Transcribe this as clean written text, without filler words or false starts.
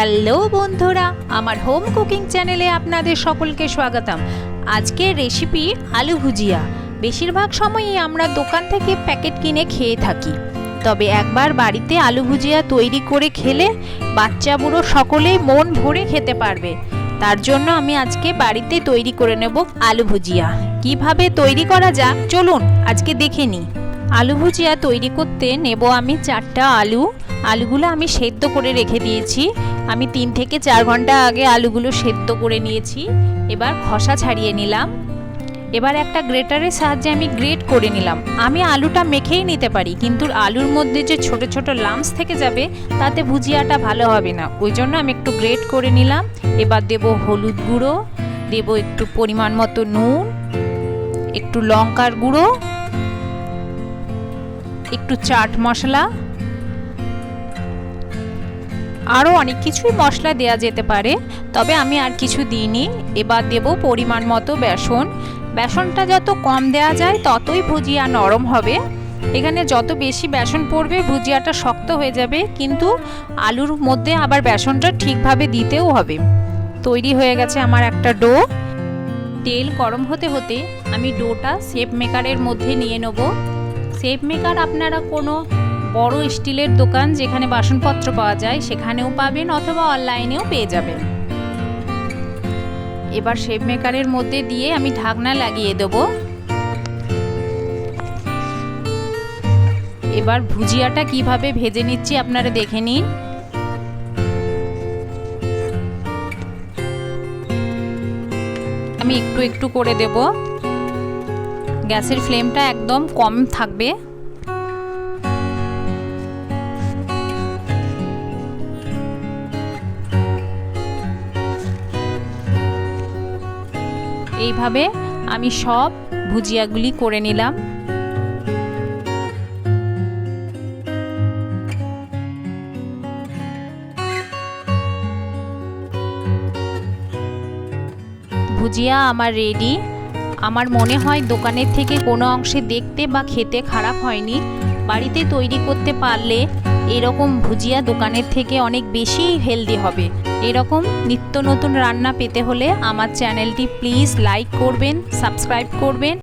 Hello বন্ধুরা, আমার home cooking চ্যানেলে আপনাদের সকলকে স্বাগতম। আজকের রেসিপি আলু ভুজিয়া। বেশিরভাগ সময়ই আমরা দোকান থেকে প্যাকেট কিনে খেয়ে থাকি, তবে একবার বাড়িতে আলু ভুজিয়া তৈরি করে খেলে বাচ্চা বুড়ো সকলেই মন ভরে খেতে পারবে। তার জন্য আমি আজকে বাড়িতে তৈরি করে নেব আলু ভুজিয়া। কিভাবে তৈরি করা যাক চলুন আজকে দেখে নিই। আলু ভুজিয়া তৈরি করতে নেব আমি 4টা আলু। আলুগুলো আমি সেদ্ধ করে রেখে দিয়েছি। আমি 3 থেকে 4 ঘন্টা আগে আলুগুলো সেদ্ধ করে নিয়েছি। এবার খোসা ছাড়িয়ে নিলাম। এবার একটা গ্রেটারের সাহায্যে আমি গ্রেট করে নিলাম। আমি আলুটা মেখেই নিতে পারি, কিন্তু আলুর মধ্যে যে ছোট ছোট লাম্পস থেকে যাবে তাতে ভুজিয়াটা ভালো হবে না, ওই জন্য আমি একটু গ্রেট করে নিলাম। এবার দেব হলুদ গুঁড়ো, দেব একটু পরিমাণ মতো নুন, একটু লঙ্কার গুঁড়ো, একটু চাট মশলা, আরও অনেক কিছুই মশলা দেয়া যেতে পারে, তবে আমি আর কিছু দিইনি। এবার দেব পরিমাণ মতো বেসন। বেসনটা যত কম দেয়া যায় ততই ভুজিয়া নরম হবে। এখানে যত বেশি বেসন পড়বে ভুজিয়াটা শক্ত হয়ে যাবে, কিন্তু আলুর মধ্যে আবার বেসনটা ঠিকভাবে দিতেও হবে। তৈরি হয়ে গেছে আমার একটা ডো। তেল গরম হতে হতে আমি ডোটা শেপ মেকারের মধ্যে নিয়ে নেব। শেপ মেকার আপনারা কোনো বড় স্টিলের দোকান যেখানে বাসনপত্র পাওয়া যায় সেখানেও পাবেন, অথবা অনলাইনেও পেয়ে যাবেন। এবার শেপ মেকারের মধ্যে দিয়ে আমি ঢাকনা লাগিয়ে দেব। এবার ভুজিয়াটা কিভাবে ভেজে নিচ্ছি আপনারা দেখে নিন। আমি একটু একটু করে দেব। গ্যাসের ফ্লেমটা একদম কম থাকবে। এইভাবে আমি সব ভুজিয়াগুলি করে নিলাম। ভুজিয়া আমার রেডি। আমার মনে হয় দোকানের থেকে কোনো অংশে দেখতে বা খেতে খারাপ হয়নি। বাড়িতে তৈরি করতে পারলে এরকম ভুজিয়া দোকানের থেকে অনেক বেশি হেলদি হবে। এরকম নিত্য নতুন রান্না পেতে হলে আমার চ্যানেলটি প্লিজ লাইক করবেন, সাবস্ক্রাইব করবেন।